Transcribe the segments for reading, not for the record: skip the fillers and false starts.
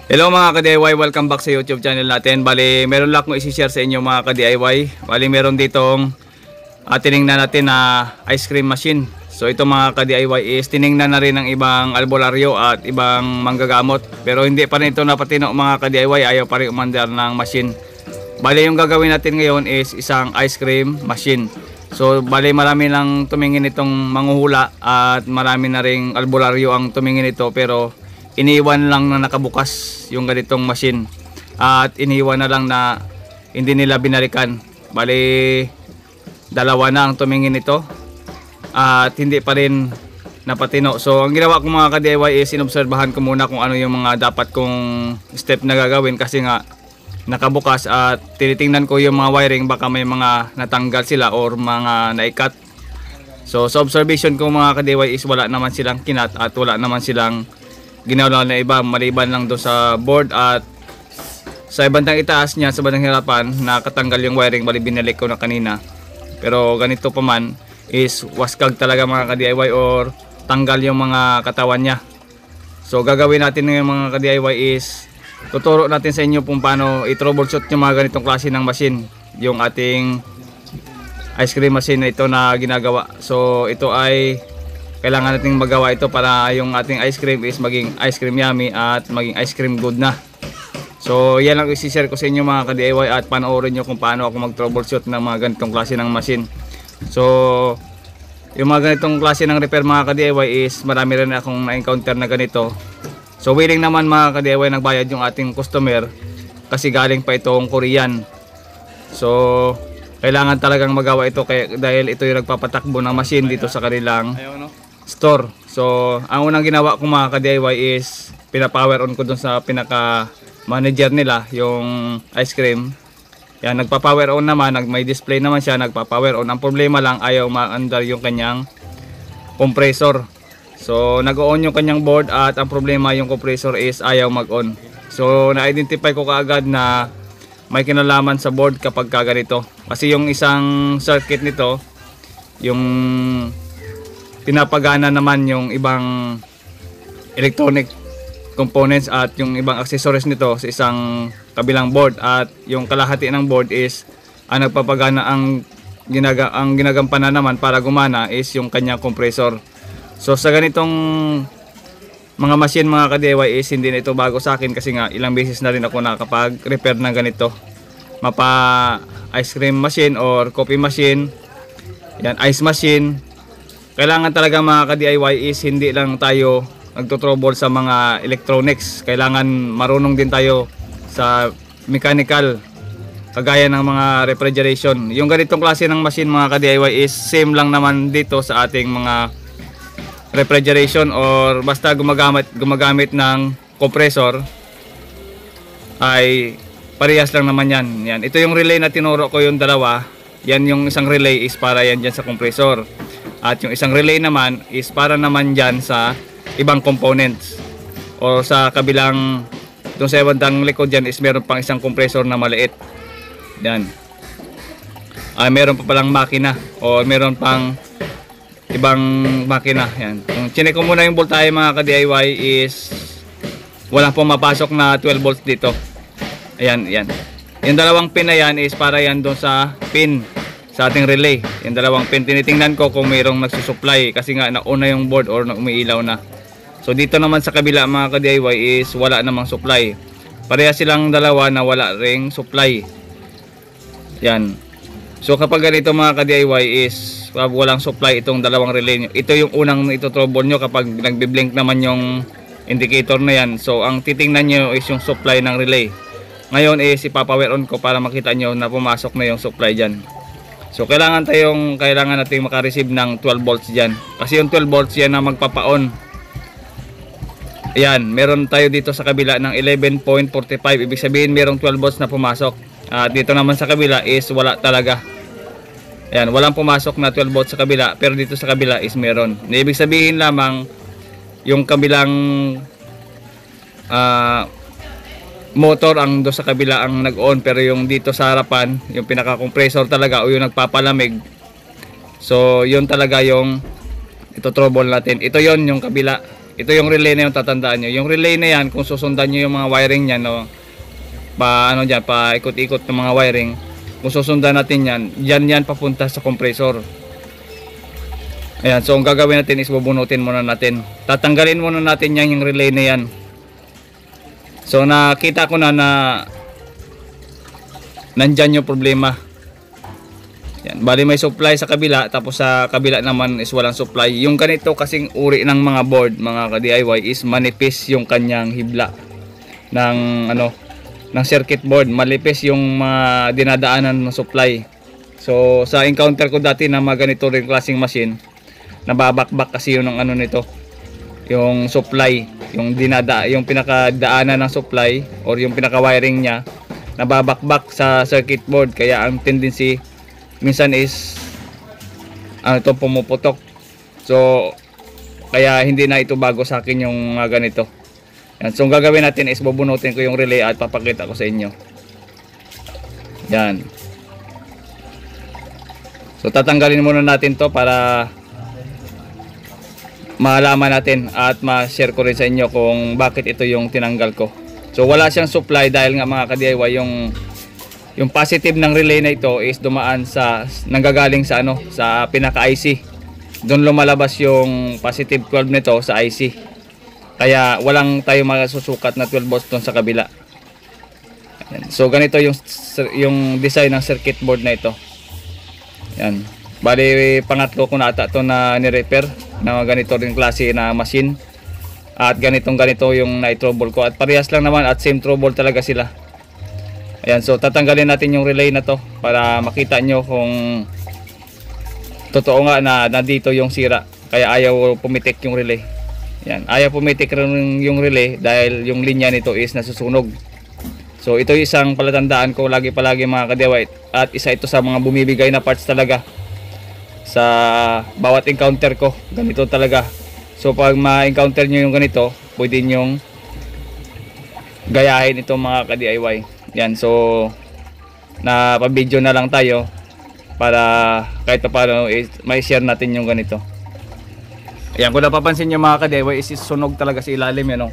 Hello mga ka-DIY, welcome back sa YouTube channel natin. Bali, meron lang akong isi-share sa inyo mga ka-DIY. Bali, meron ditong tiningnan natin na ice cream machine. So ito mga ka-DIY is tiningnan na rin ng ibang albularyo at ibang manggagamot. Pero hindi pa rin ito napatino mga ka-DIY, ayaw pa rin umandar ng machine. Bali, yung gagawin natin ngayon is isang ice cream machine. So bali, marami lang tumingin itong manghuhula at marami na ring albularyo ang tumingin ito, pero iniwan lang na nakabukas yung ganitong machine at iniwan na lang na hindi nila binalikan. Bali, dalawa na ang tumingin ito at hindi pa rin napatino. So ang ginawa ko mga ka-DIY is inobserbahan ko muna kung ano yung mga dapat kong step na gagawin, kasi nga nakabukas, at tinitingnan ko yung mga wiring, baka may mga natanggal sila or mga naikat. So sa observation ko mga ka-DIY is wala naman silang kinat at wala naman silang ginawa na iba, maliban lang doon sa board at sa bandang itaas niya, sa bandang harapan, nakatanggal yung wiring. Bali, binalik ko na kanina, pero ganito pa man is waskag talaga mga ka-DIY or tanggal yung mga katawan niya. So gagawin natin ng mga ka-DIY is tuturo natin sa inyo kung paano i-troubleshoot yung mga ganitong klase ng machine, yung ating ice cream machine na ito na ginagawa. So ito ay kailangan nating magawa ito para yung ating ice cream is maging ice cream yummy at maging ice cream good na. So yan lang isi-share ko sa inyo mga ka-DIY, at panoorin nyo kung paano ako mag-troubleshoot ng mga ganitong klase ng machine. So yung mga ganitong klase ng repair mga ka-DIY is marami rin akong na-encounter na ganito. So willing naman mga ka-DIY nagbayad yung ating customer, kasi galing pa itong Korean. So kailangan talagang magawa ito dahil ito yung nagpapatakbo ng machine dito sa kanilang store. So ang unang ginawa ko mga ka-DIY is pinapower on ko dun sa pinaka manager nila yung ice cream. Yan, nagpa-power on naman, may display naman siya, nagpa-power on. Ang problema lang, ayaw ma-under yung kanyang compressor. So nag-on yung kanyang board, at ang problema yung compressor is ayaw mag-on. So na-identify ko kaagad na may kinalaman sa board kapag kaganito, kasi yung isang circuit nito, yung pinapagana naman yung ibang electronic components at yung ibang accessories nito sa isang kabilang board, at yung kalahati ng board is ang nagpapagana, ang ginagampanan naman para gumana is yung kanyang compressor. So sa ganitong mga machine mga ka-DIY is hindi na ito bago sa akin, kasi nga ilang beses na rin ako nakapag-repair ng ganito, mapa ice cream machine or coffee machine, yan, ice machine. Kailangan talaga mga ka-DIY is hindi lang tayo nagtotrouble sa mga electronics, kailangan marunong din tayo sa mechanical, kagaya ng mga refrigeration. Yung ganitong klase ng machine mga ka-DIY is same lang naman dito sa ating mga refrigeration, or basta gumagamit ng compressor ay parehas lang naman yan. Yan, ito yung relay na tinuro ko, yung dalawa. Yan, yung isang relay is para yan dyan sa compressor, at yung isang relay naman is para naman dyan sa ibang components, o sa kabilang doon sa bandang likod dyan is meron pang isang compressor na maliit. Yan, meron pa palang makina, o meron pang ibang makina. Yan, kung chinek ko muna yung voltahe mga ka-DIY is walang pumapasok na 12 volts dito. Ayan, yan. Yung dalawang pin na yan is para yan doon sa pin sa ating relay. Yung dalawang pin, tinitingnan ko kung mayroong nagsusupply, kasi nga nauna yung board or umiilaw na. So dito naman sa kabila mga ka-DIY is wala namang supply. Pareha silang dalawa na wala ring supply. Yan. So kapag ganito mga ka-DIY is walang supply itong dalawang relay nyo, ito yung unang ito-trouble nyo kapag nagbi-blink naman yung indicator na yan. So ang titingnan nyo is yung supply ng relay. Ngayon is ipapower on ko para makita nyo na pumasok na yung supply dyan. So kailangan natin makareceive ng 12 volts dyan, kasi yung 12 volts yan na magpapa-on. Ayan, meron tayo dito sa kabila ng 11.45, ibig sabihin merong 12 volts na pumasok. At dito naman sa kabila is wala talaga. Ayan, walang pumasok na 12 volts sa kabila, pero dito sa kabila is meron. Ibig sabihin lamang yung kabilang motor ang do sa kabila ang nag-on, pero yung dito sa harapan, yung pinaka-compressor talaga o yung nagpapalamig, so yun talaga yung ito trouble natin. Ito yon yung kabila. Ito yung relay na yung tatandaan nyo. Yung relay na yan, kung susundan nyo yung mga wiring niyan, no, pa ikot-ikot ng mga wiring, kung susundan natin yan, yan papunta sa compressor. Ayan, so ang gagawin natin is bubunutin muna natin. Tatanggalin muna natin yan, yung relay na yan. So nakita ko na nandyan yung problema. Yan, bali may supply sa kabila, tapos sa kabila naman is walang supply. Yung ganito kasing uri ng mga board, mga ka-DIY, is manipis yung kanyang hibla ng ng circuit board. Malipis yung mga dinadaanan ng supply. So sa encounter ko dati na mga ganito rin klaseng machine, nababakbak kasi yun ng nito, yung supply, yung pinakadaanan ng supply or yung pinaka-wiring niya, nababakbak sa circuit board. Kaya ang tendency minsan is pumuputok. So kaya hindi na ito bago sa akin yung ganito. Yan. So ang gagawin natin is bubunutin ko yung relay at papakita ko sa inyo. Yan. So tatanggalin muna natin to para malaman natin at ma-share ko rin sa inyo kung bakit ito yung tinanggal ko. So wala siyang supply dahil nga mga ka-DIY, yung positive ng relay na ito is dumaan nanggagaling sa sa pinaka IC. Doon lumalabas yung positive 12 nito sa IC. Kaya walang tayo masusukat na 12 volts doon sa kabila. Ayan. So ganito yung design ng circuit board na ito. Yan. Bali pangatlo ko na ata ito na ni-repair na ganito rin klase na machine. At ganito yung na-trouble ko. At parehas lang naman at same trouble talaga sila. Ayan, so tatanggalin natin yung relay na to para makita nyo kung totoo nga na nandito yung sira. Kaya ayaw pumitik yung relay. Ayan, ayaw pumitik yung relay dahil yung linya nito is nasusunog. So ito isang palatandaan ko palagi mga ka-DIY. At isa ito sa mga bumibigay na parts talaga sa bawat encounter ko. Ganito talaga. So pag ma-encounter nyo yung ganito, pwede nyong gayahin itong mga ka-DIY. Yan, so napabidyo na lang tayo para kahit paano may share natin yung ganito. Ayan, kung napapansin nyo mga ka-DIY, is sunog talaga sa ilalim yan.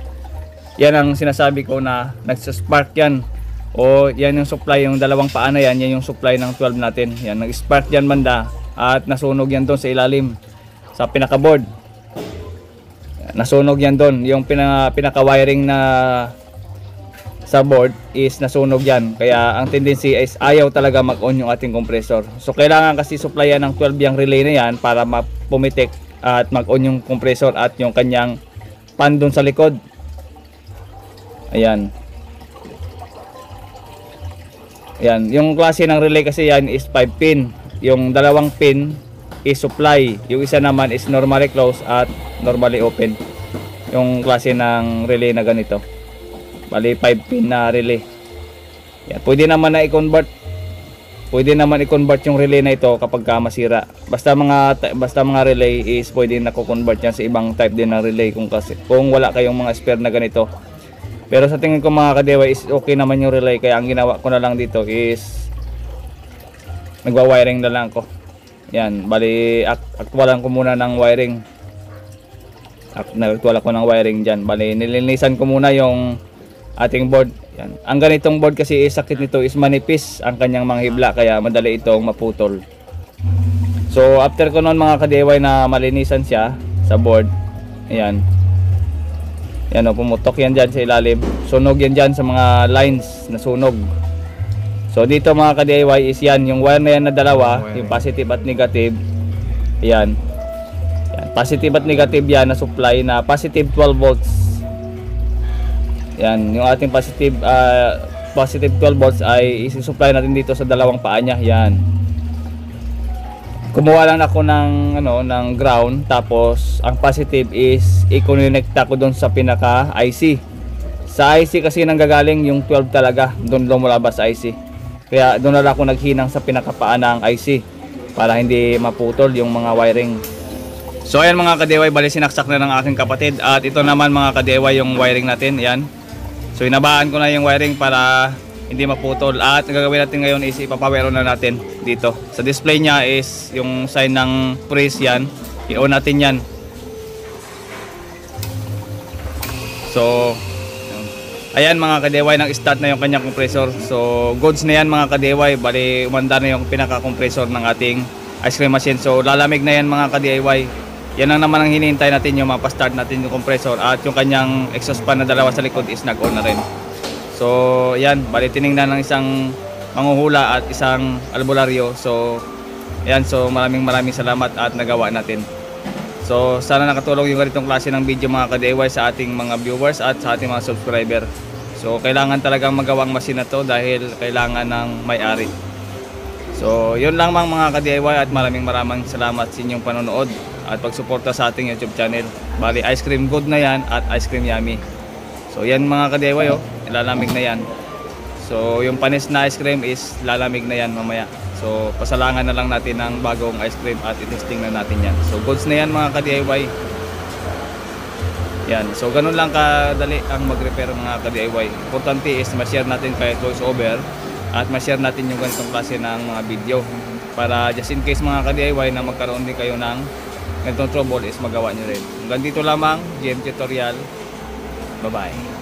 Yan ang sinasabi ko na nagsaspark yan. O yan yung supply, yung dalawang paa na yan yung supply ng 12 natin. Yan, nag-spark yan banda at nasunog yan doon sa ilalim sa pinaka-board. Nasunog yan doon. Yung pinaka-wiring na sa board is nasunog yan. Kaya ang tendency is ayaw talaga mag-on yung ating compressor. So kailangan kasi supplyan ng 12 yung relay na yan para pumitik at mag-on yung compressor at yung kanyang pan doon sa likod. Ayan. Ayan. Yung klase ng relay kasi yan is 5 pin. Yung dalawang pin is supply. Yung isa naman is normally close at normally open. Yung klase ng relay na ganito. Bali 5 pin na relay. Yan, pwede naman i-convert. Pwede naman i-convert yung relay na ito kapag masira. Basta mga relay is pwede na ko-convert yan sa ibang type din ng relay kung wala kayong mga spare na ganito. Pero sa tingin ko mga ka-DIY is okay naman yung relay, kaya ang ginawa ko na lang dito is nagwa-wiring na lang ko. Yan, bali aktualan ko muna ng wiring. Nagtuwala ko ng wiring dyan. Bali nilinisan ko muna yung ating board. Yan. Ang ganitong board kasi sakit nito is manipis ang kanyang mga hibla, kaya madali itong maputol. So after ko noon mga ka-DIY na malinisan siya sa board, ayan, yan o, pumutok yan dyan sa ilalim. Sunog yan dyan sa mga lines na sunog. So dito mga ka-DIY is yan, yung wire na yan na dalawa, yung positive at negative. Ayan, yan, positive at negative yan na supply na positive 12 volts. Yan, yung ating positive 12 volts ay isi-supply natin dito sa dalawang paa niya. Yan. Kumuha lang ako ng ground, tapos ang positive is i-connecta ko doon sa pinaka IC. Sa IC kasi nanggagaling yung 12 talaga, doon lumabas sa IC. Kaya doon na ako naghinang sa pinaka paa ng IC para hindi maputol yung mga wiring. So ayan mga ka-DIY, bali sinaksak na ng aking kapatid, at ito naman mga ka-DIY yung wiring natin. Yan. So inabaan ko na yung wiring para hindi maputol, at ang gagawin natin ngayon is ipapower on na natin dito. Sa display niya is yung sign ng freeze yan. I-on natin yan. So ayan mga ka-DIY, nang start na yung kanyang compressor. So goods na yan mga ka-DIY, bali umandar na yung pinaka-compressor ng ating ice cream machine. So lalamig na yan mga ka-DIY. Yan ang naman ang hinihintay natin, yung mapastart natin yung compressor, at yung kanyang exhaust fan na dalawa sa likod is nag-on na rin. So yan, bali tiningnan ng isang manghuhula at isang albularyo. So ayan, so maraming salamat at nagawa natin. So sana nakatulong yung ganitong klase ng video mga ka-DIY sa ating mga viewers at sa ating mga subscriber. So kailangan talagang magawang machine na to dahil kailangan ng may-ari. So yun lang mga ka-DIY, at maraming salamat sa inyong panonood at pagsuporta sa ating YouTube channel. Bali ice cream good na yan at ice cream yummy. So yan mga ka-DIY, oh, ilalamig na yan. So yung panis na ice cream is lalamig na yan mamaya. So pasalangan na lang natin ng bagong ice cream at itesting na natin yan. So goods na yan mga ka-DIY. Yan, so ganun lang kadali ang mag-repair mga ka-DIY. Importante is ma-share natin kahit voice over, at ma-share natin yung ganitong klase ng mga video, para just in case mga ka-DIY na magkaroon din kayo ng ganitong trouble is magawa nyo rin. Hanggang dito lamang, GM Tutorial. Bye bye.